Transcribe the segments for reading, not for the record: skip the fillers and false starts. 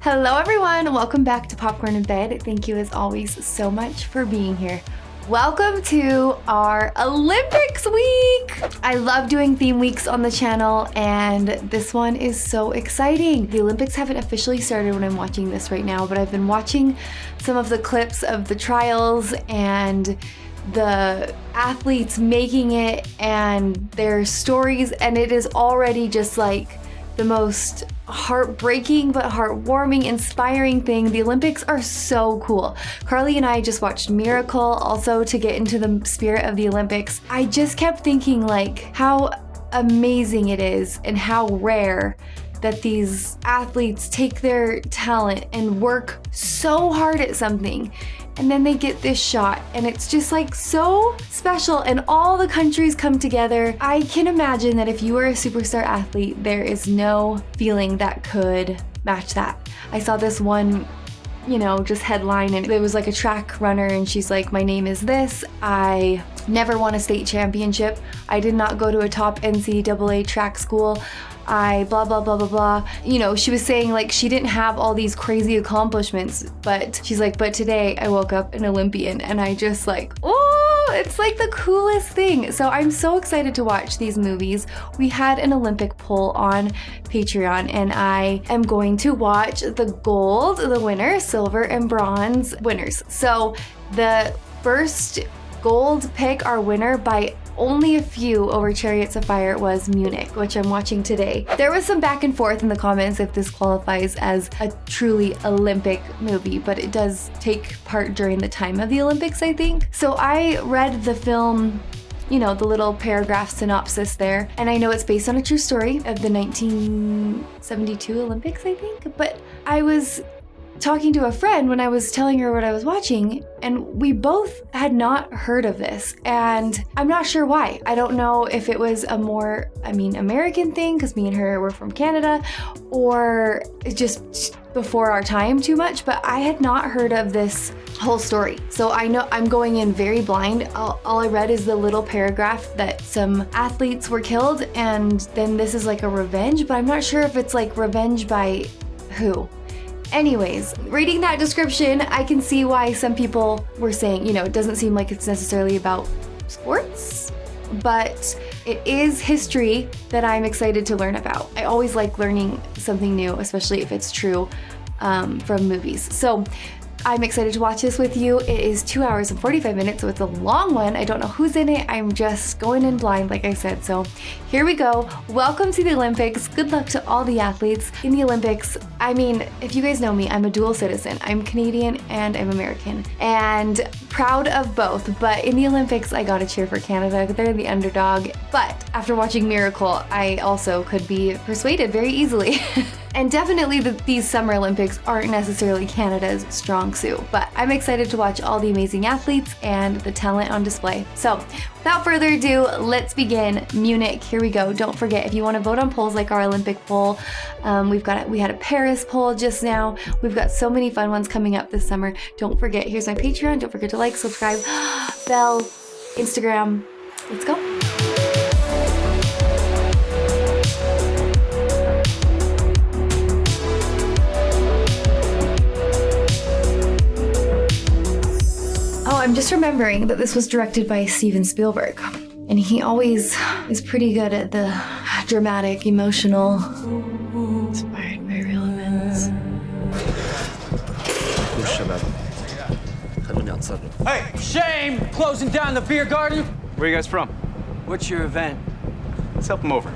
Hello everyone, welcome back to Popcorn in Bed. Thank you as always so much for being here. Welcome to our Olympics week! I love doing theme weeks on the channel and this one is so exciting. The Olympics haven't officially started when I'm watching this right now, but I've been watching some of the clips of the trials and the athletes making it and their stories, and it is already just like the most heartbreaking but heartwarming, inspiring thing. The Olympics are so cool. Carly and I just watched Miracle also to get into the spirit of the Olympics. I just kept thinking like how amazing it is and how rare that these athletes take their talent and work so hard at something and then they get this shot and it's just like so special and all the countries come together. I can imagine that if you were a superstar athlete, there is no feeling that could match that. I saw this one, just headline, and there was like a track runner and she's like, my name is this, I never won a state championship, I did not go to a top NCAA track school, I blah blah blah blah blah. She was saying like she didn't have all these crazy accomplishments, but she's like, but today I woke up an Olympian, and I just like, oh, it's like the coolest thing. So I'm so excited to watch these movies. We had an Olympic poll on Patreon and I am going to watch the gold, the winner, silver and bronze winners. So the first gold pick, our winner by only a few over Chariots of Fire, was Munich, which I'm watching today. There was some back and forth in the comments if this qualifies as a truly Olympic movie, but it does take part during the time of the Olympics, I think. So I read the film, the little paragraph synopsis there, and I know it's based on a true story of the 1972 Olympics, I think, but I was talking to a friend when I was telling her what I was watching, and we both had not heard of this, and I'm not sure why. I don't know if it was a more, American thing, because me and her were from Canada, or it's just before our time too much, but I had not heard of this whole story. So I know I'm going in very blind. All I read is the little paragraph that some athletes were killed, and then this is like a revenge, but I'm not sure if it's like revenge by who. Anyways, reading that description, I can see why some people were saying, it doesn't seem like it's necessarily about sports, but it is history that I'm excited to learn about. I always like learning something new, especially if it's true from movies. So I'm excited to watch this with you. It is 2 hours and 45 minutes, so it's a long one. I don't know who's in it. I'm just going in blind, like I said. So here we go. Welcome to the Olympics. Good luck to all the athletes in the Olympics. If you guys know me, I'm a dual citizen. I'm Canadian and I'm American, and proud of both. But in the Olympics, I gotta cheer for Canada. They're the underdog. But after watching Miracle, I also could be persuaded very easily. And definitely these Summer Olympics aren't necessarily Canada's strong suit, but I'm excited to watch all the amazing athletes and the talent on display. So without further ado, let's begin. Munich, here we go. Don't forget, if you want to vote on polls like our Olympic poll, we had a Paris poll just now. We've got so many fun ones coming up this summer. Don't forget, here's my Patreon. Don't forget to like, subscribe, bell, Instagram. Let's go. Oh, I'm just remembering that this was directed by Steven Spielberg, and he always is pretty good at the dramatic, emotional, inspired by real events. Hey, shame! Closing down the beer garden. Where are you guys from? What's your event? Let's help them over.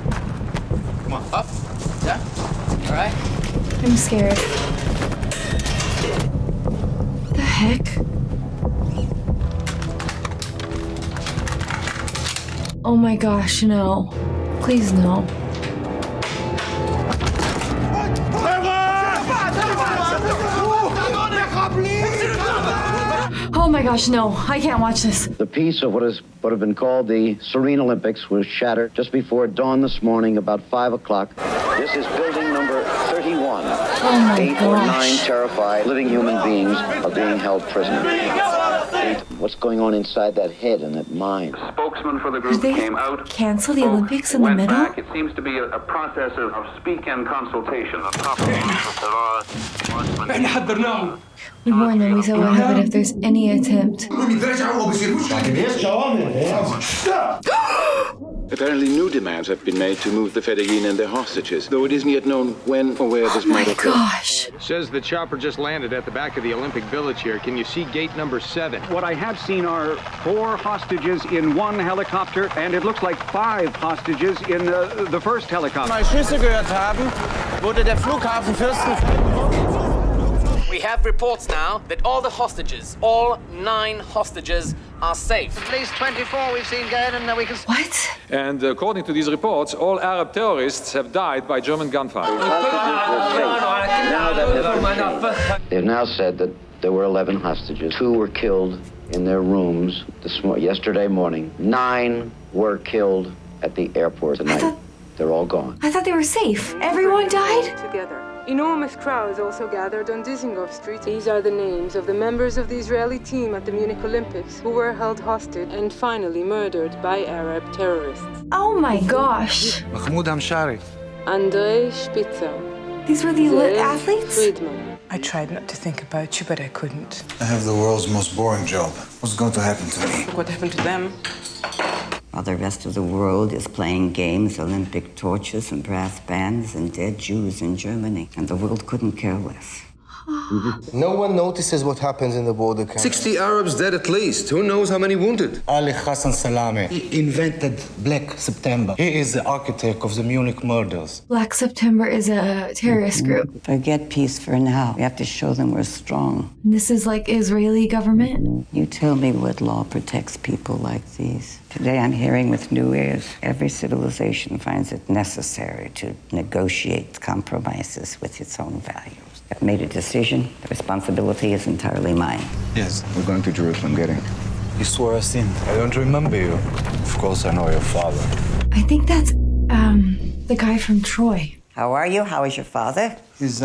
Come on, up. Yeah? All right. I'm scared. What the heck? Oh my gosh, no. Please no. Oh my gosh, no. I can't watch this. The peace of what have been called the Serene Olympics was shattered just before dawn this morning, about 5 o'clock. This is building number 31. Oh my 8 or 9 gosh. terrified living human beings are being held prisoner. The What's going on inside that head and that mind? Spokesman for the Did group they came out. cancel the Folks Olympics in the went middle? Back. It seems to be a process of speak and consultation. We warn them. We said what happened if there's any attempt. Apparently new demands have been made to move the Fedayeen and their hostages, though it isn't yet known when or where this Oh my might occur. gosh. Says the chopper just landed at the back of the Olympic Village here. Can you see gate number 7? What I have seen are 4 hostages in one helicopter, and it looks like 5 hostages in the first helicopter. Mal Schüsse gehört haben, wurde der Flughafen Fürstenfeldbruck. We have reports now that all the hostages, all 9 hostages, are safe. At least 24 we've seen going, and we can... What? And according to these reports, all Arab terrorists have died by German gunfire. They've now said that there were 11 hostages. 2 were killed in their rooms yesterday morning. 9 were killed at the airport tonight. They're all gone. I thought they were safe. Everyone died? Together. Enormous crowds also gathered on Dizengoff Street. These are the names of the members of the Israeli team at the Munich Olympics who were held hostage and finally murdered by Arab terrorists. Oh my gosh. Mahmoud Hamshari. Andrei Spitzer. These were the elite Zev athletes? Friedman. I tried not to think about you, but I couldn't. I have the world's most boring job. What's going to happen to me? Look what happened to them. While the rest of the world is playing games, Olympic torches and brass bands and dead Jews in Germany. And the world couldn't care less. No one notices what happens in the border camp. 60 Arabs dead at least. Who knows how many wounded? Ali Hassan Salame. He invented Black September. He is the architect of the Munich murders. Black September is a terrorist group. Forget peace for now. We have to show them we're strong. And this is like Israeli government? You tell me what law protects people like these. Today I'm hearing with new ears. Every civilization finds it necessary to negotiate compromises with its own values. I've made a decision. The responsibility is entirely mine. Yes, we're going to Jerusalem getting. You swore us in. I don't remember you. Of course I know your father. I think that's, the guy from Troy. How are you? How is your father? He's,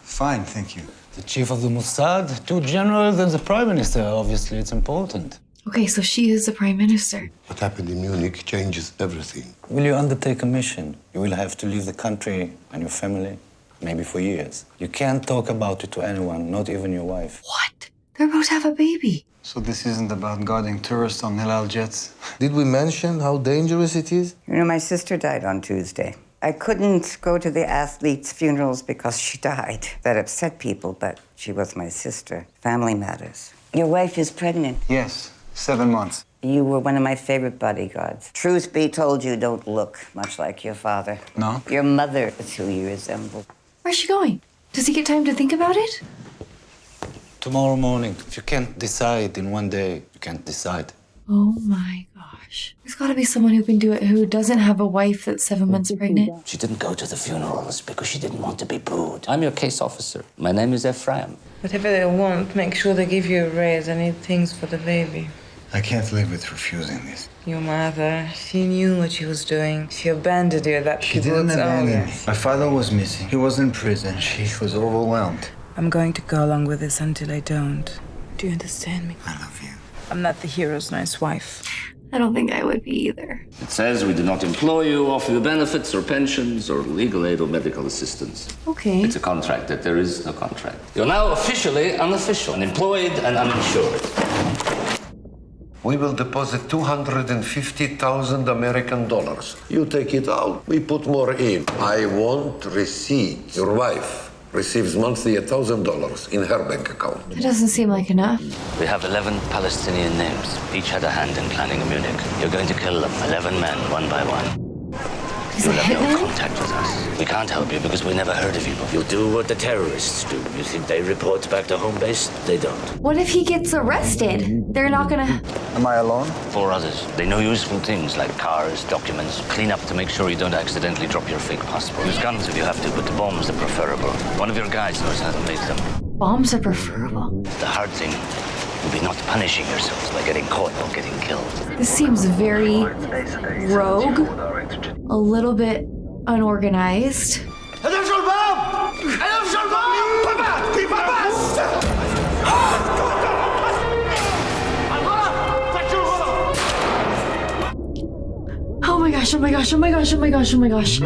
fine, thank you. The chief of the Mossad, 2 generals and the prime minister. Obviously, it's important. Okay, so she is the prime minister. What happened in Munich changes everything. Will you undertake a mission? You will have to leave the country and your family, maybe for years. You can't talk about it to anyone, not even your wife. What? They're about to have a baby. So this isn't about guarding tourists on Hilal jets? Did we mention how dangerous it is? You know, my sister died on Tuesday. I couldn't go to the athletes' funerals because she died. That upset people, but she was my sister. Family matters. Your wife is pregnant. Yes, 7 months. You were one of my favorite bodyguards. Truth be told, you don't look much like your father. No? Your mother is who you resemble. Where's she going? Does he get time to think about it? Tomorrow morning. If you can't decide in one day, you can't decide. Oh my gosh. There's gotta be someone who can do it who doesn't have a wife that's 7 months pregnant. She didn't go to the funerals because she didn't want to be booed. I'm your case officer. My name is Ephraim. Whatever they want, make sure they give you a raise. I need things for the baby. I can't live with refusing this. Your mother, she knew what she was doing. She abandoned you that She didn't kibbutz. abandon me. My father was missing. He was in prison. She was overwhelmed. I'm going to go along with this until I don't. Do you understand me? I love you. I'm not the hero's nice wife. I don't think I would be either. It says we do not employ you, offer you benefits or pensions or legal aid or medical assistance. Okay. It's a contract that there is no contract. You're now officially unofficial, unemployed and uninsured. We will deposit 250,000 American dollars. You take it out, we put more in. I want receipt. Your wife receives monthly $1,000 in her bank account. It doesn't seem like enough. We have 11 Palestinian names. Each had a hand in planning Munich. You're going to kill them, 11 men, one by one. You'll have no contact with us. We can't help you because we never heard of you before. You do what the terrorists do. You think they report back to home base? They don't. What if he gets arrested? They're not gonna... Am I alone? 4 others. They know useful things like cars, documents, clean up to make sure you don't accidentally drop your fake passport. Use guns if you have to, but the bombs are preferable. One of your guys knows how to make them. Bombs are preferable. The hard thing will be not punishing yourselves by getting caught or getting killed. This seems very rogue, a little bit unorganized. gosh, oh my gosh, oh my gosh, oh my gosh, oh my gosh.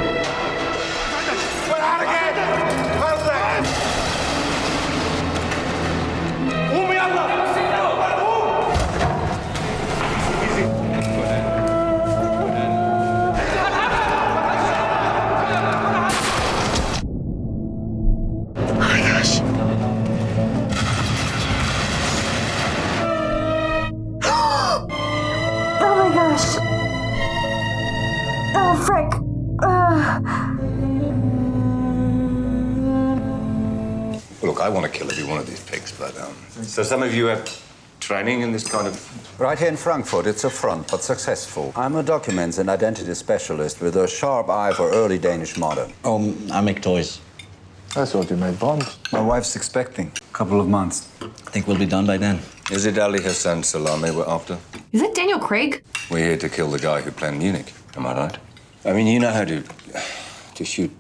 Look, I want to kill every one of these pigs, but, So some of you have training in this kind of... Right here in Frankfurt, it's a front, but successful. I'm a documents and identity specialist with a sharp eye for early Danish modern. I make toys. I thought you made bombs. My wife's expecting. A couple of months. I think we'll be done by then. Is it Ali Hassan Salame we're after? Is that Daniel Craig? We're here to kill the guy who planned Munich. Am I right? I mean, you know how to shoot,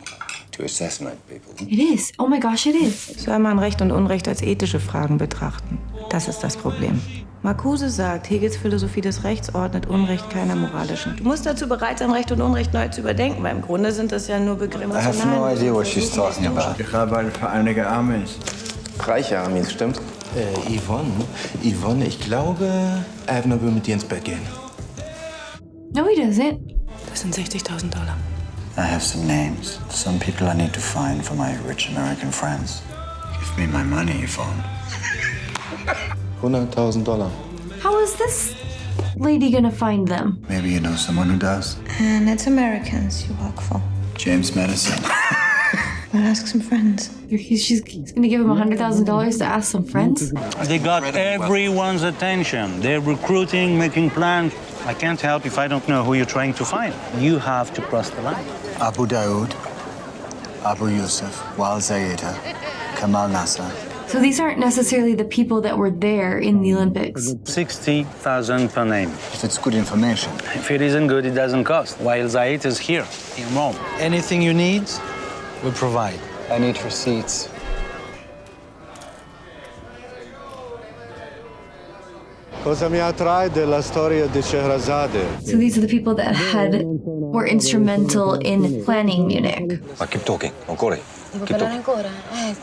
to assassinate people. It is. Oh my gosh, it is. Soll man Recht und Unrecht als ethische Fragen betrachten? Das ist das Problem. Marcuse sagt, Hegels Philosophie des Rechts ordnet Unrecht keiner moralischen. Du musst dazu bereit sein, Recht und Unrecht neu zu überdenken, weil im Grunde sind das ja nur Begriffe. I have no idea what she's talking about. Ich arbeite für einige Armees. Reiche Armees, stimmt? Yvonne, ich glaube, Abner will mit dir ins Bett gehen. No, he doesn't. Das sind $60.000. I have some names. Some people I need to find for my rich American friends. Give me my money, Yvonne. $100,000. How is this lady gonna find them? Maybe you know someone who does. And it's Americans you work for. James Madison. Well, ask some friends. He's gonna give him $100,000 to ask some friends? They got everyone's attention. They're recruiting, making plans. I can't help if I don't know who you're trying to find. You have to cross the line. Abu Daoud, Abu Yusuf, Wal Zayeda, Kamal Nasser. So these aren't necessarily the people that were there in the Olympics. 60,000 per name. If it's good information. If it isn't good, it doesn't cost. While Zayed is here, in Rome. Anything you need, we'll provide. I need receipts. Cosa mi attrae della storia di Scheherazade? So these are the people that were instrumental in planning Munich. I keep talking. Ancora. Devo parlare ancora?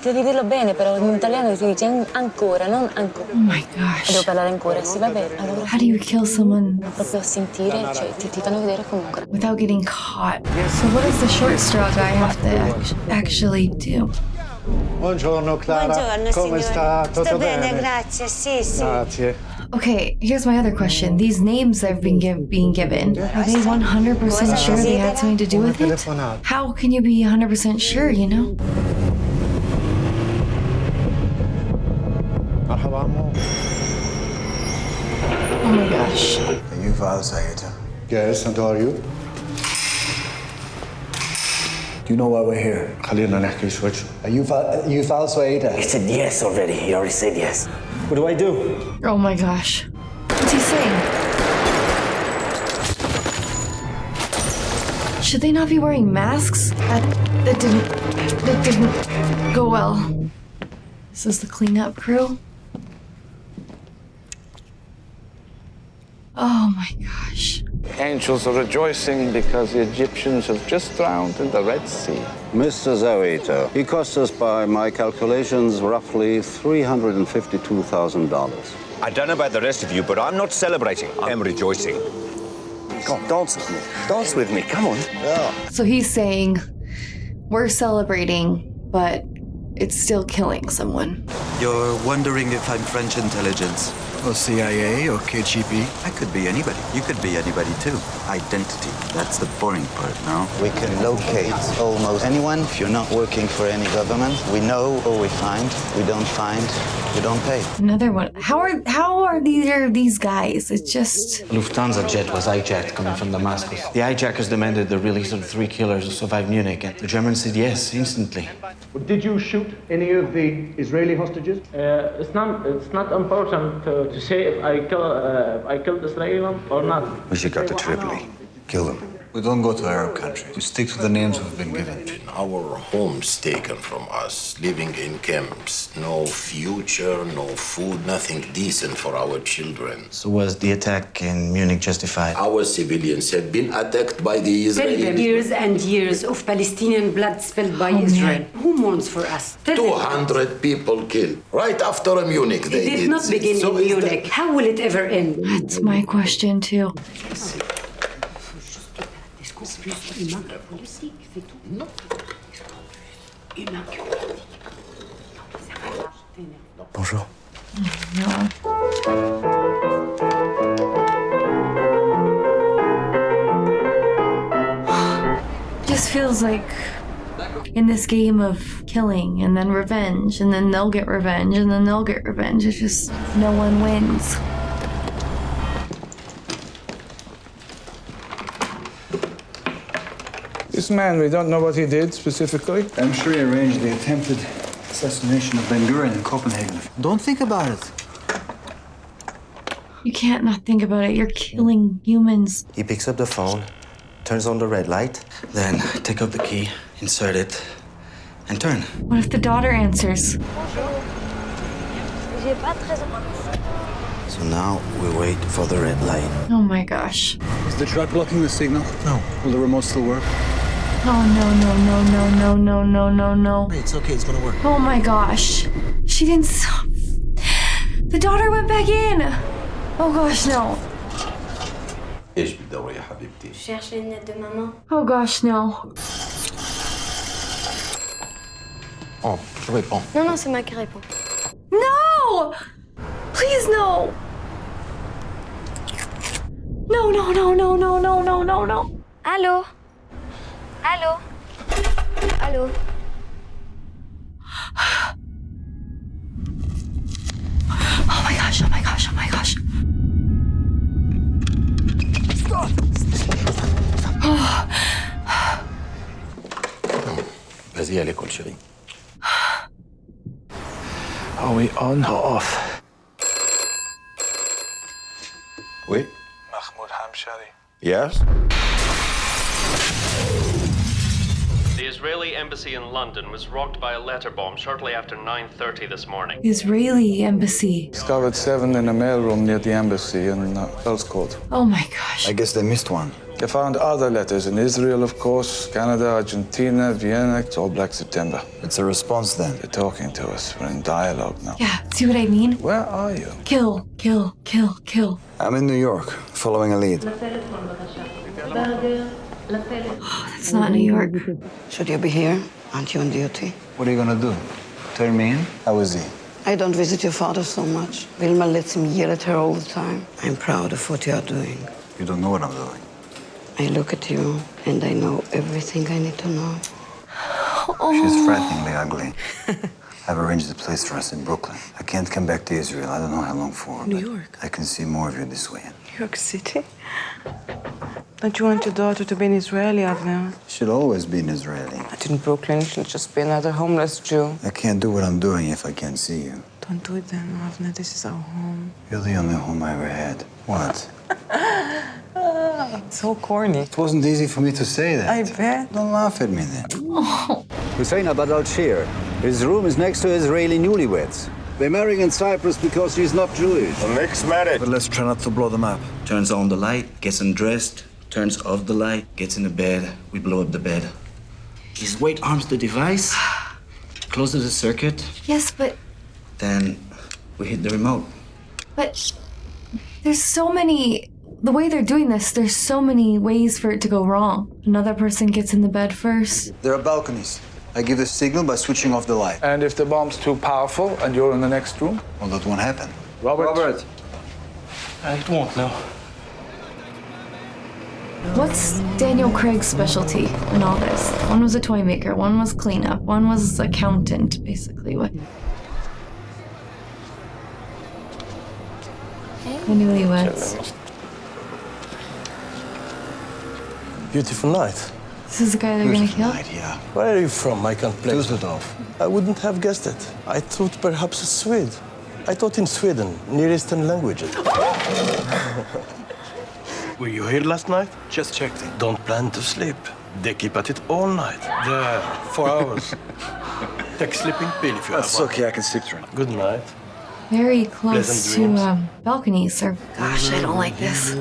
Devi dirlo bene, però in italiano si dice ancora, non ancora. Oh my gosh. Devo parlare ancora, sì, vabbè. Allora, how do you kill someone? Proprio a sentire, cioè ti fanno vedere comunque. Without getting caught. So what does the short straw guy have to actually do? Buongiorno Clara. Buongiorno, come sta? Tutto Sto bene, bene? grazie, sì, sì. Grazie. Okay, here's my other question. These names that have been being given, are they 100% sure they had something to do with it? How can you be 100% sure, you know? Oh my gosh. Are you Val Zayeda? Yes, and who are you? Do you know why we're here? خلينا نحكي switch. Are you Val Zayeda? He said yes already. He already said yes. What do I do? Oh my gosh. What's he saying? Should they not be wearing masks? That didn't go well. This is the cleanup crew. Oh my gosh. Angels are rejoicing because the Egyptians have just drowned in the Red Sea. Mr. Zawita, he cost us, by my calculations, roughly $352,000. I don't know about the rest of you, but I'm not celebrating. I'm rejoicing. Come on, dance with me. Dance with me. Come on. Yeah. So he's saying, we're celebrating, but it's still killing someone. You're wondering if I'm French intelligence? Or CIA or KGB? I could be anybody. You could be anybody too. Identity. That's the boring part, no? We can locate almost anyone if you're not working for any government. We know or we find. We don't find, we don't pay. Another one. How are these guys? It's just... Lufthansa jet was hijacked coming from Damascus. The hijackers demanded the release of the 3 killers who survived Munich, and the Germans said yes, instantly. Did you shoot any of the Israeli hostages? It's not important to say if I killed Israeli or not. We should go to Tripoli. Kill them. We don't go to Arab countries. We stick to the names we've been given. Our homes taken from us, living in camps. No future, no food, nothing decent for our children. So was the attack in Munich justified? Our civilians have been attacked by the Tell them Israelis. years and years of Palestinian blood spilled by Israel. Who mourns for us? Tell them 200 people killed. Right after Munich, they It did not begin So in is that- Munich. How will it ever end? That's my question too. Bonjour. Just feels like in this game of killing and then revenge and then they'll get revenge and then they'll get revenge. It's just no one wins. This man, we don't know what he did specifically. I'm sure he arranged the attempted assassination of Ben Gurion in Copenhagen. Don't think about it. You can't not think about it. You're killing humans. He picks up the phone, turns on the red light, then take out the key, insert it, and turn. What if the daughter answers? So now we wait for the red light. Oh my gosh. Is the truck blocking the signal? No. Will the remote still work? Oh no. It's okay, it's gonna work. Oh my gosh. She didn't. The daughter went back in. Oh gosh, no. ايش بتدوري يا حبيبتي؟ Cherche les lunettes de maman. Oh gosh, no. Oh, je réponds. Non, non, c'est moi qui réponds. No! Please, no! No. Allô? Allô? Allô? Oh my gosh. Vas-y à l'école, chérie. Are we on or off? Oui? Mahmoud Hamshari. Yes? The Israeli embassy in London was rocked by a letter bomb shortly after 9:30 this morning. Israeli embassy. Discovered 7 in a mailroom near the embassy in Earl's Court. Oh my gosh. I guess they missed one. They found other letters in Israel, of course, Canada, Argentina, Vienna. It's all Black September. It's a response then. They're talking to us. We're in dialogue now. Yeah, see what I mean? Where are you? Kill. I'm in New York, following a lead. Oh, that's not New York. Should you be here? Aren't you on duty? What are you gonna do? Turn me in? How is he? I don't visit your father so much. Wilma lets him yell at her all the time. I'm proud of what you are doing. You don't know what I'm doing. I look at you and I know everything I need to know. She's frighteningly ugly. I've arranged a place for us in Brooklyn. I can't come back to Israel. I don't know how long for. New but York? I can see more of you this way. New York City? Don't you want your daughter to be an Israeli, Avner? She'll always be an Israeli. Not in Brooklyn. She'll just be another homeless Jew. I can't do what I'm doing if I can't see you. Don't do it then, Avner. This is our home. You're the only home I ever had. What? So corny. It wasn't easy for me to say that. I bet. Don't laugh at me then. Hussein Abad al-Shir. His room is next to Israeli newlyweds. They're marrying in Cyprus because she's not Jewish. The next marriage. But let's try not to blow them up. Turns on the light, gets undressed, turns off the light, gets in the bed, we blow up the bed. His weight arms the device, closes the circuit, Yes, but then we hit the remote. there's so many. The way they're doing this, there's so many ways for it to go wrong. Another person gets in the bed first. There are balconies. I give the signal by switching off the light. And if the bomb's too powerful and you're in the next room? Well, that won't happen. Robert. It won't, no. What's Daniel Craig's specialty in all this? One was a toy maker, one was cleanup, one was accountant, basically. What? The newlyweds. Beautiful night. This is the guy they're gonna kill? Yeah. Where are you from? I can't place it. Dusseldorf. I wouldn't have guessed it. I thought perhaps a Swede. I thought in Sweden, Near Eastern languages. Were you here last night? Just checked it. Don't plan to sleep. They keep at it all night. There, 4 hours. Take a sleeping pill if you have That's one. okay, I can sleep through it. Good night. Very close Pleasant to dreams. balconies. Or gosh, I don't like this.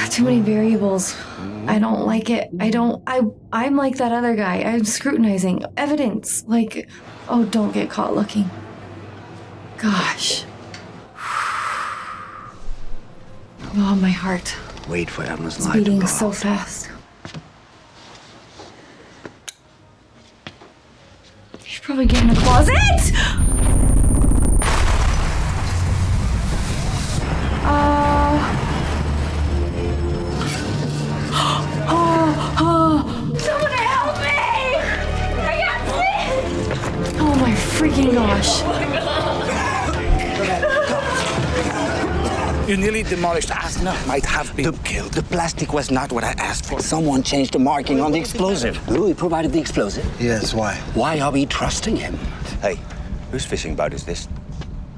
Too many variables. I don't like it. I'm like that other guy. I'm scrutinizing evidence. Like, oh, don't get caught looking. Gosh. Oh, my heart. Wait for Emma's It's light to beating go so out. fast. You should probably get in the closet! Someone help me! I got sick! Oh my freaking gosh. You nearly demolished Asna. Might have been killed. The plastic was not what I asked for. Someone changed the marking on the explosive. Louis provided the explosive? Yes, why? Why are we trusting him? Hey, whose fishing boat is this?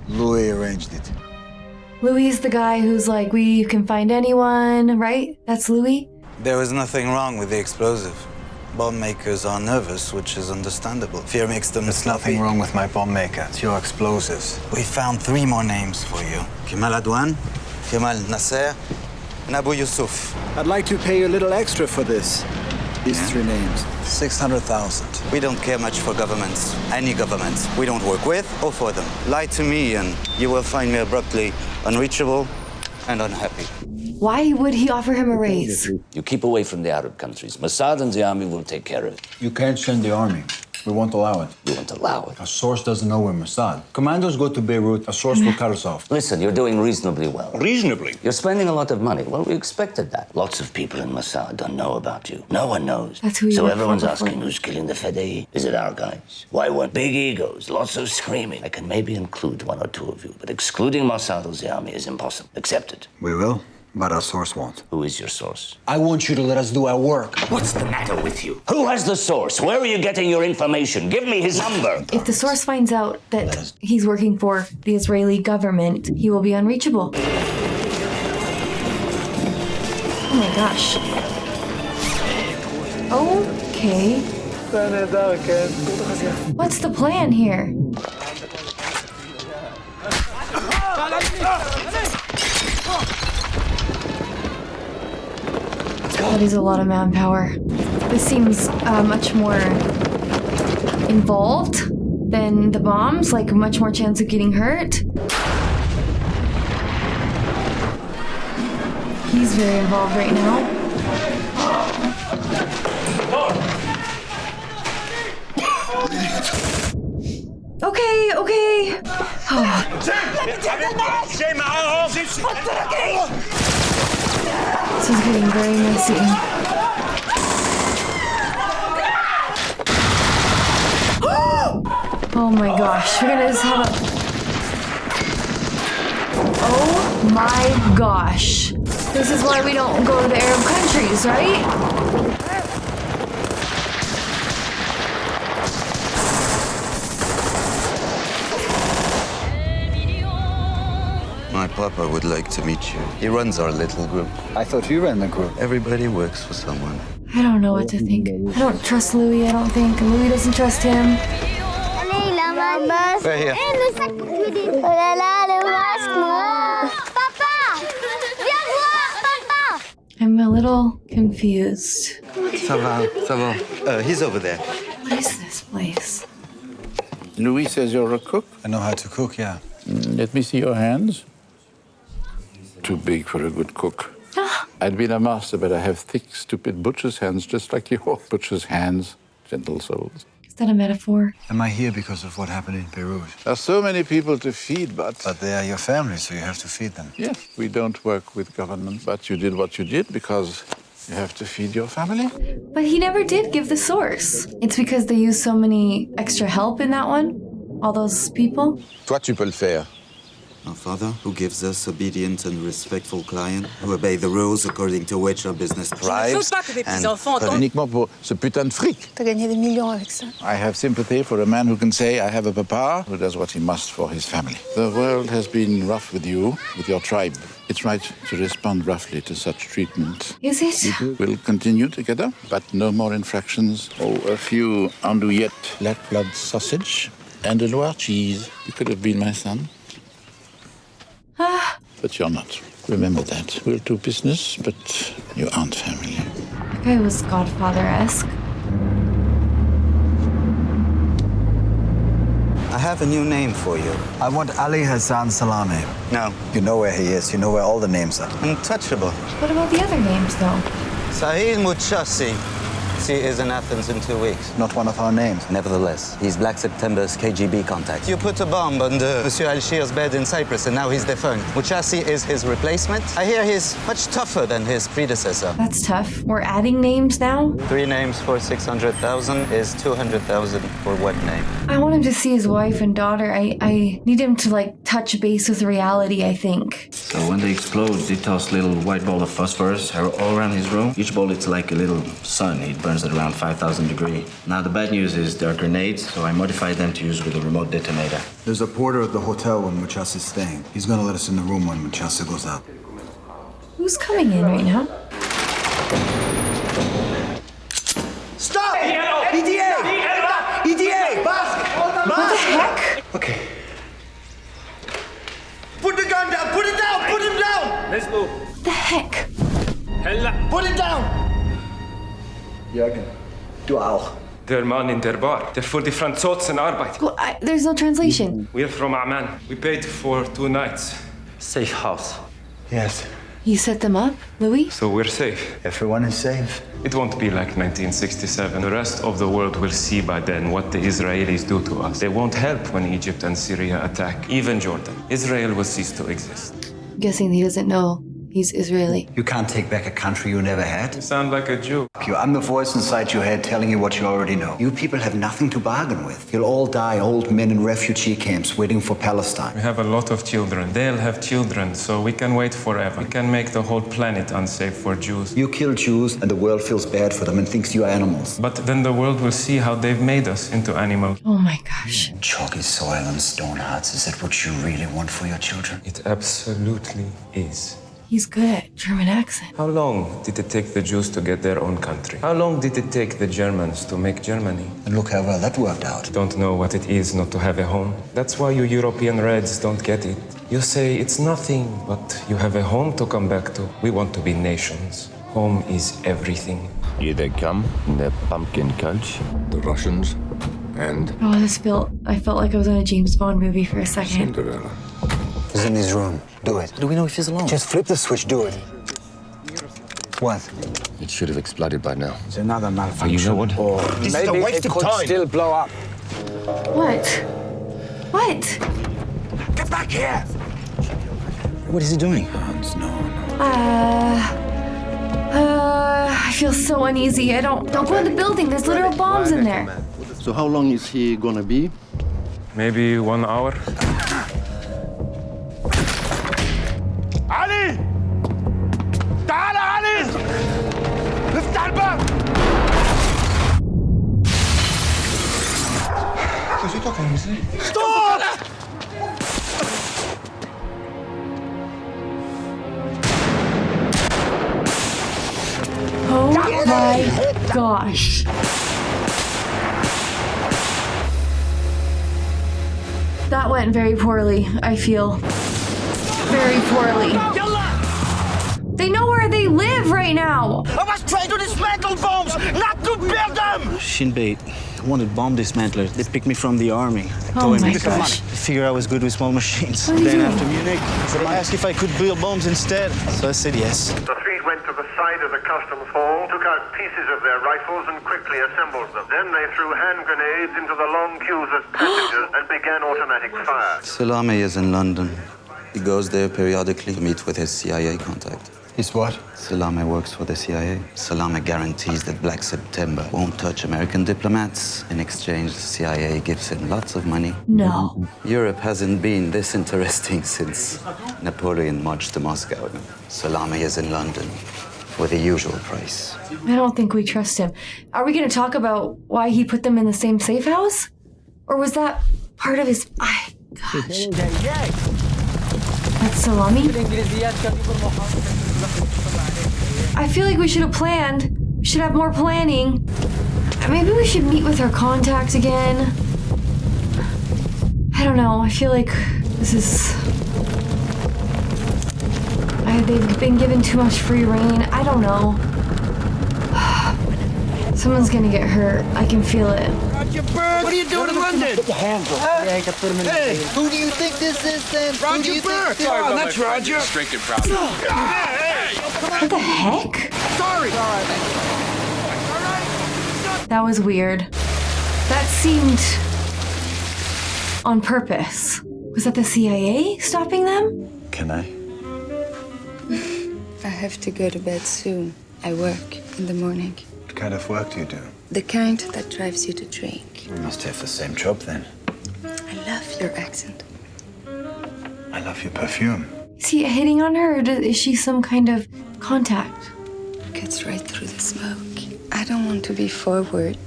Louis arranged it. Louis is the guy who's like, we can find anyone, right? That's Louis? There was nothing wrong with the explosive. Bomb makers are nervous, which is understandable. Fear makes them There's sloppy. nothing wrong with my bomb maker. It's your explosives. We found 3 more names for you. Kemal Adwan, Kemal Nasser, and Abu Yusuf. I'd like to pay you a little extra for this. These 3 names. 600,000. We don't care much for governments. Any governments. We don't work with or for them. Lie to me and you will find me abruptly unreachable and unhappy. Why would he offer him a raise? You keep away from the Arab countries. Mossad and the army will take care of it. You can't send the army. We won't allow it. You won't allow it. A source doesn't know we're Mossad. Commandos go to Beirut, a source will cut us off. Listen, you're doing reasonably well. Reasonably? You're spending a lot of money. Well, we expected that. Lots of people in Mossad don't know about you. No one knows. That's who you So work everyone's for asking before. who's killing the Fedai. Is it our guys? Why one? Big egos, lots of screaming. I can maybe include 1 or 2 of you, but excluding Mossad or the army is impossible. Accept it. We will, but our source won't. Who is your source? I want you to let us do our work. What's the matter with you? Who has the source? Where are you getting your information? Give me his number. If the source finds out that he's working for the Israeli government, he will be unreachable. Oh my gosh. Okay. What's the plan here? That is a lot of manpower. This seems much more involved than the bombs, like much more chance of getting hurt. He's very involved right now. Okay, okay. This is getting very messy. Oh my gosh, we're gonna just have a... Oh my gosh. This is why we don't go to the Arab countries, right? My papa would like to meet you. He runs our little group. I thought you ran the group. Everybody works for someone. I don't know what to think. I don't trust Louis, I don't think. And Louis doesn't trust him. Right here. I'm a little confused. Ça va. He's over there. What is this place? Louis says you're a cook? I know how to cook, yeah. Let me see your hands. Too big for a good cook. I'd been a master, but I have thick, stupid butcher's hands, just like your butcher's hands, gentle souls. Is that a metaphor? Am I here because of what happened in Beirut? There are so many people to feed, but they are your family, so you have to feed them. yes, we don't work with government, but you did what you did because you have to feed your family. But he never did give the source. It's because they used so many extra help in that one. All those people. Toi, tu peux le faire. Our Father, who gives us obedient and respectful clients, who obey the rules according to which our business thrives. Uniquement pour ce putain de fric. T'as gagné des millions avec ça. I have sympathy for a man who can say, I have a papa who does what he must for his family. The world has been rough with you, with your tribe. It's right to respond roughly to such treatment. Is it? We'll continue together, but no more infractions. Oh, a few andouillettes, black blood sausage, and a Loire cheese. You could have been my son. But you're not. Remember that. We'll do business, but you aren't family. That guy was Godfather-esque. I have a new name for you. I want Ali Hassan Salame. No. You know where he is. You know where all the names are. Untouchable. What about the other names, though? Sahil Muchasi. He is in Athens in 2 weeks. Not one of our names. Nevertheless, he's Black September's KGB contact. You put a bomb under Monsieur Al-Shir's bed in Cyprus, and now he's defunct. Muchasi is his replacement. I hear he's much tougher than his predecessor. That's tough. We're adding names now? 3 names for 600,000 is 200,000 for one name. I want him to see his wife and daughter. I need him to, like, touch base with reality, I think. So when they explode, they toss little white ball of phosphorus all around his room. Each ball, it's like a little sun. It burns at around 5,000 degrees. Now, the bad news is they're grenades, so I modified them to use with a remote detonator. There's a porter at the hotel when Muchasi's staying. He's gonna let us in the room when Muchasi goes out. Who's coming in right now? Stop! EDA! EDA! What the heck? Okay. Put the gun down! Put it down! Put him down! Let's move. What the heck? Put it down! Jürgen, du auch. Der Mann in der Bar, der für die Franzosen arbeitet. Well, there's no translation. We're from Amman. We paid for 2 nights. Safe house. Yes. You set them up, Louis? So we're safe. Everyone is safe. It won't be like 1967. The rest of the world will see by then what the Israelis do to us. They won't help when Egypt and Syria attack, even Jordan. Israel will cease to exist. I'm guessing he doesn't know he's Israeli. You can't take back a country you never had. You sound like a Jew. I'm the voice inside your head telling you what you already know. You people have nothing to bargain with. You'll all die old men in refugee camps waiting for Palestine. We have a lot of children. They'll have children, so we can wait forever. We can make the whole planet unsafe for Jews. You kill Jews and the world feels bad for them and thinks you're animals. But then the world will see how they've made us into animals. Oh my gosh. Chalky soil and stone hearts, is that what you really want for your children? It absolutely is. He's good at German accent. How long did it take the Jews to get their own country? How long did it take the Germans to make Germany? And look how well that worked out. Don't know what it is not to have a home. That's why you European Reds don't get it. You say it's nothing, but you have a home to come back to. We want to be nations. Home is everything. Here they come in their pumpkin coach, the Russians, and Oh, I felt like I was in a James Bond movie for a second. Cinderella. He's in his room. Do it. Do we know if he's alone? Just flip the switch, do it. What? It should have exploded by now. It's another malfunction. You know what? Or This maybe is a waste it of could time. still blow up. What? What? Get back here! What is he doing? Hans, no. I feel so uneasy. Don't go in the building. There's literal bombs in there. So how long is he gonna be? Maybe 1 hour. علي! تعال علي! افتح الباب! Stop! Oh my gosh. That went very poorly, I feel. Very poorly. They know where they live right now. I was trying to dismantle bombs, not to build them! Shin Bet. I wanted bomb dismantlers. They picked me from the army. Oh my gosh. They figure I was good with small machines. What are you Then doing? after Munich, I asked if I could build bombs instead. So I said yes. The three went to the side of the customs hall, took out pieces of their rifles and quickly assembled them. Then they threw hand grenades into the long queues of passengers and began automatic fire. Salame is in London. He goes there periodically to meet with his CIA contact. He's what? Salame works for the CIA. Salame guarantees that Black September won't touch American diplomats. In exchange, the CIA gives him lots of money. No. Europe hasn't been this interesting since Napoleon marched to Moscow. Salame is in London for the usual price. I don't think we trust him. Are we going to talk about why he put them in the same safe house? Or was that part of his... gosh. That's salami? I feel like we should have planned. We should have more planning. Maybe we should meet with our contact again. I don't know. I feel like this is... they've been given too much free reign. I don't know. Someone's gonna get hurt. I can feel it. Roger Burke! What are you doing in London? Put your hands up. Yeah, you can put him in Hey, the who do you think this is then? Roger Burke! Oh, that's Roger. Straight and proud. What the heck? Sorry. That was weird. That seemed on purpose. Was that the CIA stopping them? Can I? I have to go to bed soon. I work in the morning. What kind of work do you do? The kind that drives you to drink. We must have the same job then. I love your accent. I love your perfume. Is he hitting on her, or is she some kind of contact? Gets right through the smoke. I don't want to be forward,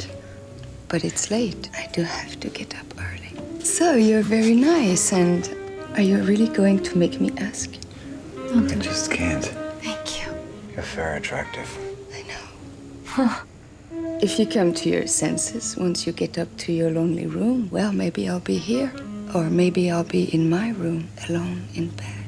but it's late. I do have to get up early. So you're very nice, and are you really going to make me ask? Don't do I just can't. Thank you. You're very attractive. If you come to your senses once you get up to your lonely room, well, maybe I'll be here. Or maybe I'll be in my room, alone in bed.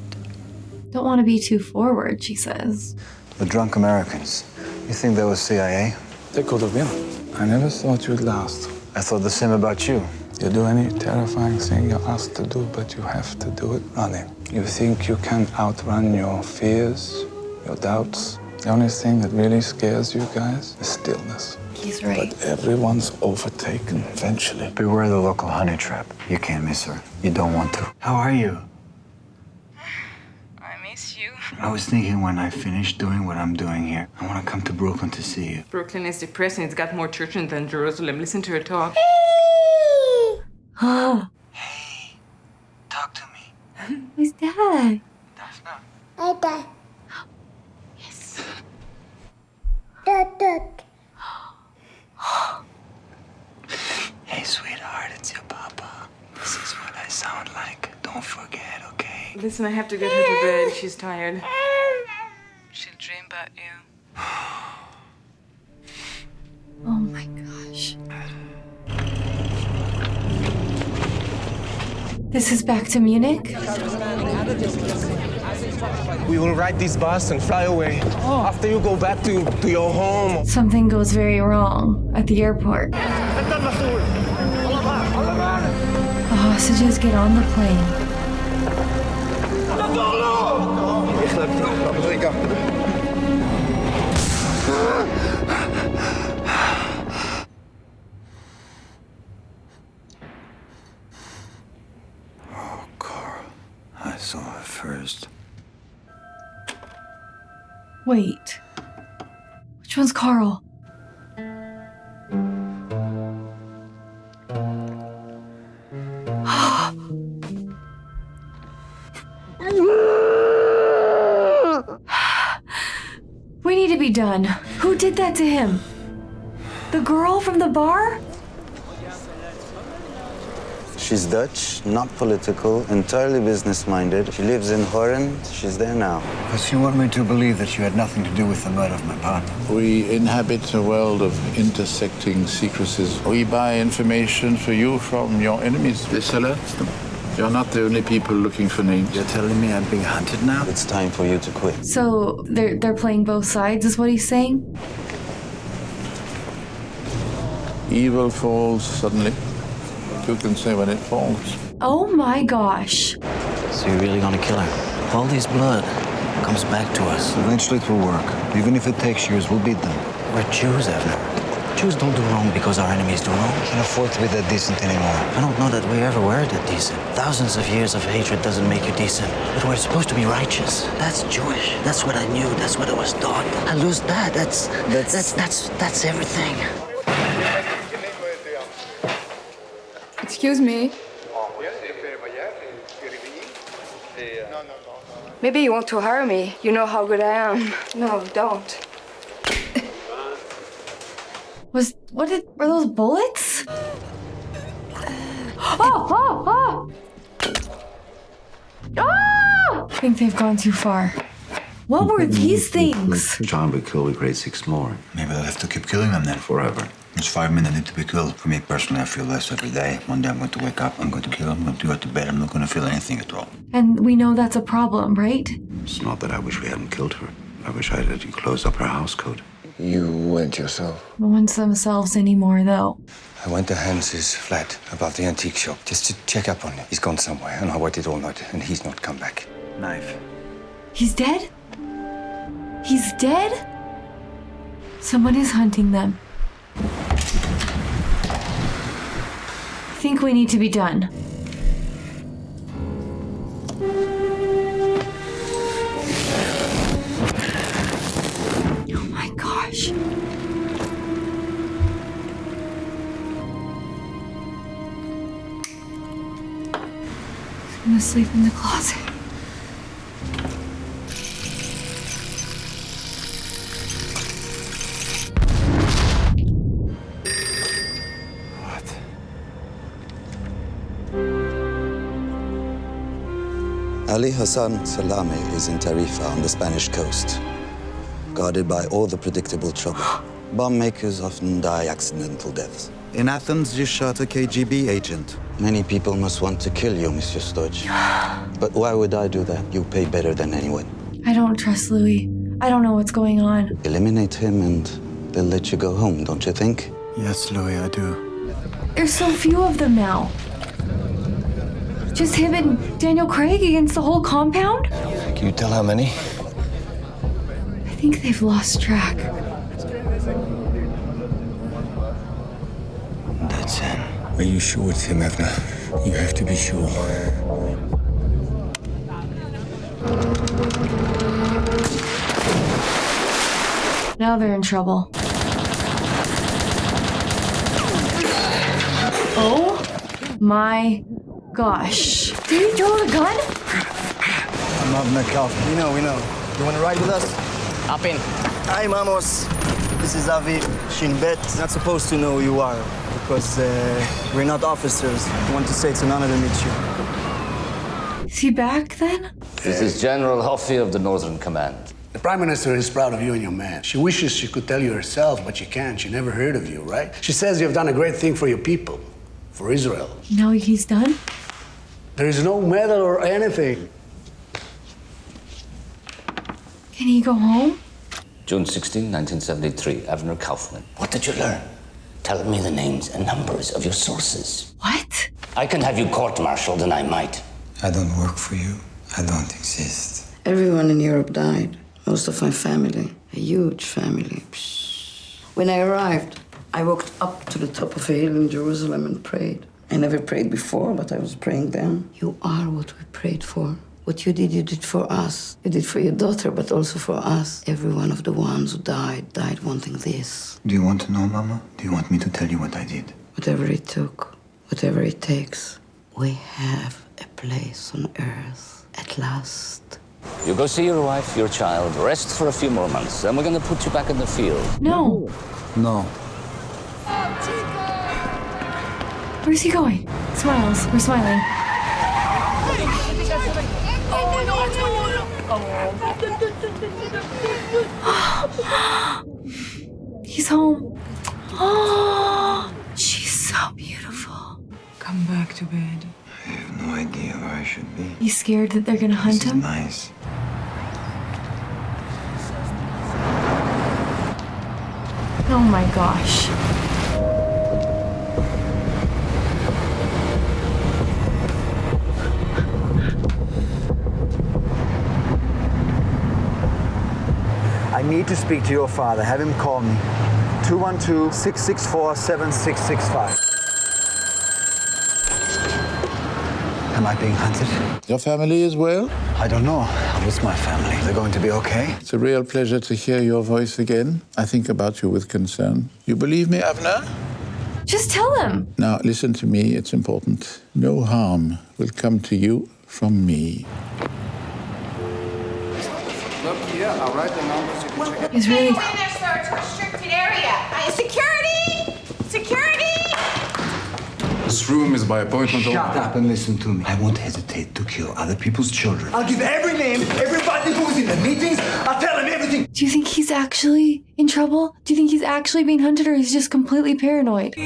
Don't want to be too forward, she says. The drunk Americans. You think that was CIA? They could have been. I never thought you'd last. I thought the same about you. You do any terrifying thing you're asked to do, but you have to do it running. You think you can outrun your fears, your doubts. The only thing that really scares you guys is stillness. He's right. But everyone's overtaken eventually. Beware the local honey trap. You can't miss her. You don't want to. How are you? I miss you. I was thinking when I finish doing what I'm doing here, I want to come to Brooklyn to see you. Brooklyn is depressing. It's got more churches than Jerusalem. Listen to her talk. Oh. Hey, talk to me. Who's that? That's not. Hey, Dad. Yes. Dad. Hey, sweetheart, it's your papa. This is what I sound like. Don't forget, okay? Listen, I have to get her to bed. She's tired. She'll dream about you. Oh my gosh. This is back to Munich? We will ride this bus and fly away. After you go back to your home. Something goes very wrong at the airport. The hostages get on the plane. Oh, Carl. I saw her first. Wait. Which one's Carl? We need to be done. Who did that to him? The girl from the bar? She's Dutch, not political, entirely business-minded. She lives in Horen. She's there now. Because you want me to believe that you had nothing to do with the murder of my partner. We inhabit a world of intersecting secrecies. We buy information for you from your enemies. This alerts them. You're not the only people looking for names. You're telling me I'm being hunted now? It's time for you to quit. So they're playing both sides, is what he's saying? Evil falls suddenly. Who can say when it falls? Oh my gosh. So you're really gonna kill her? All this blood comes back to us. Eventually it will work. Even if it takes years, we'll beat them. We're Jews, Avner. Jews don't do wrong because our enemies do wrong. Can't afford to be that decent anymore. I don't know that we ever were that decent. Thousands of years of hatred doesn't make you decent. But we're supposed to be righteous. That's Jewish. That's what I knew. That's what I was taught. I lose that. That's everything. Excuse me. Maybe you want to hire me. You know how good I am. No, don't. Were those bullets? Oh! Ah! I think they've gone too far. What were these things? John will kill, we create 6 more. Maybe I'll have to keep killing them then forever. There's 5 men that need to be killed. For me personally, I feel less every day. One day I'm going to wake up, I'm going to kill, I'm going to go to bed, I'm not going to feel anything at all. And we know that's a problem, right? It's not that I wish we hadn't killed her. I wish I had closed up her house code. You went yourself. No one's themselves anymore, though. I went to Hans's flat above the antique shop just to check up on him. He's gone somewhere, and I waited all night, and he's not come back. Knife. He's dead? He's dead? Someone is hunting them. I think we need to be done. Oh my gosh. I'm gonna sleep in the closet. Ali Hassan Salame is in Tarifa on the Spanish coast, guarded by all the predictable trouble. Bomb makers often die accidental deaths. In Athens, you shot a KGB agent. Many people must want to kill you, Mr. Stodge. But why would I do that? You pay better than anyone. I don't trust Louis. I don't know what's going on. Eliminate him and they'll let you go home, don't you think? Yes, Louis, I do. There's so few of them now. Just him and Daniel Craig against the whole compound? Can you tell how many? I think they've lost track. That's him. Are you sure it's him, Evna? You have to be sure. Now they're in trouble. Oh my gosh. Did he throw the gun? I'm not McAlpin. We know. You want to ride with us? Hop in. Hi, Mamos. This is Avi Shinbet. Not supposed to know who you are because we're not officers. I want to say it's an honor to meet you. Is he back then? This is General Hoffy of the Northern Command. The Prime Minister is proud of you and your man. She wishes she could tell you herself, but she can't. She never heard of you, right? She says you've done a great thing for your people, for Israel. Now he's done? There is no medal or anything. Can he go home? June 16, 1973, Avner Kaufman. What did you learn? Tell me the names and numbers of your sources. What? I can have you court-martialed, and I might. I don't work for you. I don't exist. Everyone in Europe died. Most of my family. A huge family. Psh. When I arrived, I walked up to the top of a hill in Jerusalem and prayed. I never prayed before, but I was praying then. You are what we prayed for. What you did for us. You did for your daughter, but also for us. Every one of the ones who died wanting this. Do you want to know, Mama? Do you want me to tell you what I did? Whatever it took, whatever it takes, we have a place on earth at last. You go see your wife, your child, rest for a few more months, then we're gonna put you back in the field. No. No. Where's he going? Smiles. We're smiling. He's home. Oh, she's so beautiful. Come back to bed. I have no idea where I should be. He's scared that they're gonna hunt him? Nice. Oh my gosh. I need to speak to your father. Have him call me. 212-664-7665. Am I being hunted? Your family is well? I don't know. What's my family? They're going to be okay? It's a real pleasure to hear your voice again. I think about you with concern. You believe me, Avner? Just tell him. Now, listen to me. It's important. No harm will come to you from me. Look here, I'll write the numbers. You can check it. He's really... In there, sir. It's a restricted area. Security! Security! This room is by appointment. Shut up and listen to me. I won't hesitate to kill other people's children. I'll give every name, everybody who's in the meetings, I'll tell them everything. Do you think he's actually in trouble? Do you think he's actually being hunted, or he's just completely paranoid?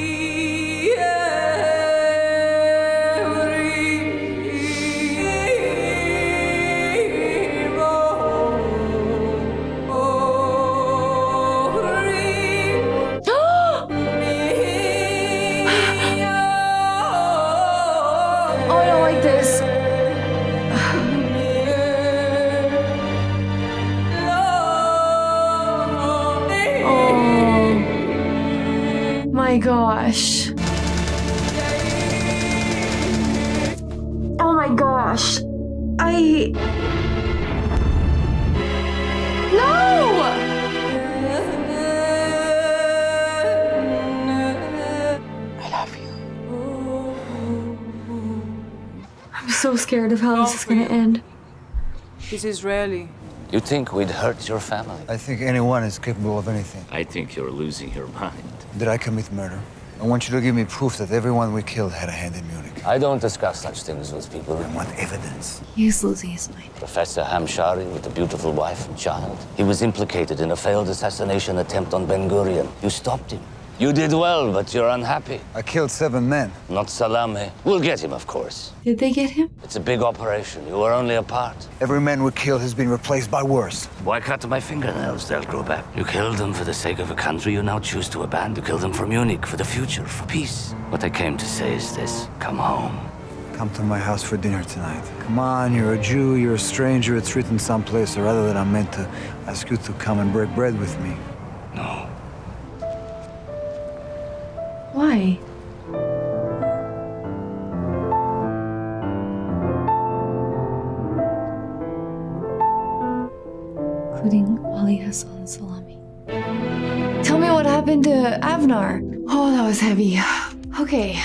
My gosh. Oh my gosh. No! I love you. I'm so scared of how this is gonna end. He's Israeli. You think we'd hurt your family? I think anyone is capable of anything. I think you're losing your mind. Did I commit murder? I want you to give me proof that everyone we killed had a hand in Munich. I don't discuss such things with people. I want evidence. He's losing his mind. Professor Hamshari with a beautiful wife and child. He was implicated in a failed assassination attempt on Ben Gurion. You stopped him. You did well, but you're unhappy. I killed 7 men. Not Salame. We'll get him, of course. Did they get him? It's a big operation. You were only a part. Every man we killed has been replaced by worse. Why cut my fingernails? They'll grow back. You killed them for the sake of a country you now choose to abandon. You killed them for Munich, for the future, for peace. What I came to say is this. Come home. Come to my house for dinner tonight. Come on, you're a Jew, you're a stranger. It's written someplace or other that I'm meant to ask you to come and break bread with me. No. Why? Including Ali Hassan Salami. Tell me what happened to Avnar. Oh, that was heavy. Okay.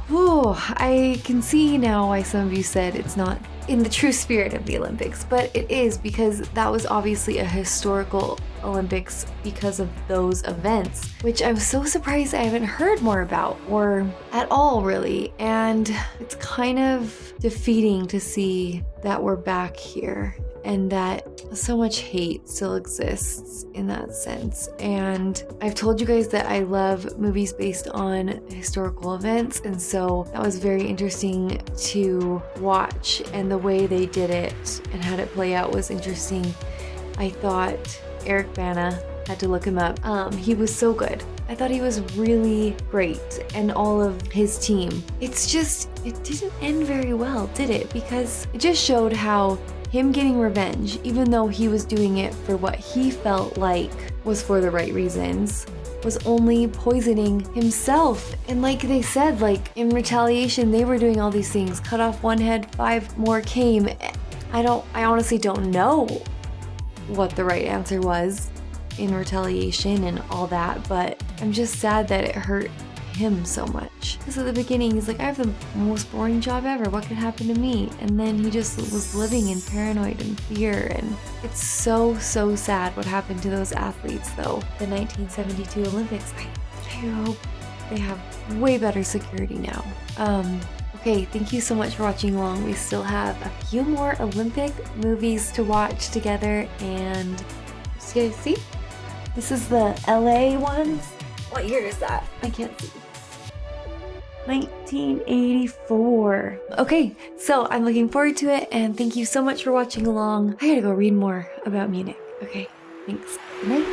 Whew. I can see now why some of you said it's not in the true spirit of the Olympics, but it is, because that was obviously a historical Olympics because of those events, which I'm so surprised I haven't heard more about, or at all really. And it's kind of defeating to see that we're back here and that so much hate still exists in that sense. And I've told you guys that I love movies based on historical events, and so that was very interesting to watch, and the way they did it and had it play out was interesting. I thought Eric Bana, had to look him up. He was so good. I thought he was really great, and all of his team. It's just, it didn't end very well, did it? Because it just showed how him getting revenge, even though he was doing it for what he felt like was for the right reasons, was only poisoning himself. And like they said, like in retaliation, they were doing all these things. Cut off one head, 5 more came. I honestly don't know what the right answer was in retaliation and all that, but I'm just sad that it hurt him so much. Because at the beginning, he's like, I have the most boring job ever. What could happen to me? And then he just was living in paranoid and fear. And it's so, so sad what happened to those athletes, though. The 1972 Olympics, I hope they have way better security now. Okay, thank you so much for watching along. We still have a few more Olympic movies to watch together, and you see? This is the LA ones. What year is that? I can't see. 1984. Okay, so I'm looking forward to it, and thank you so much for watching along. I gotta go read more about Munich. Okay, thanks. Good night.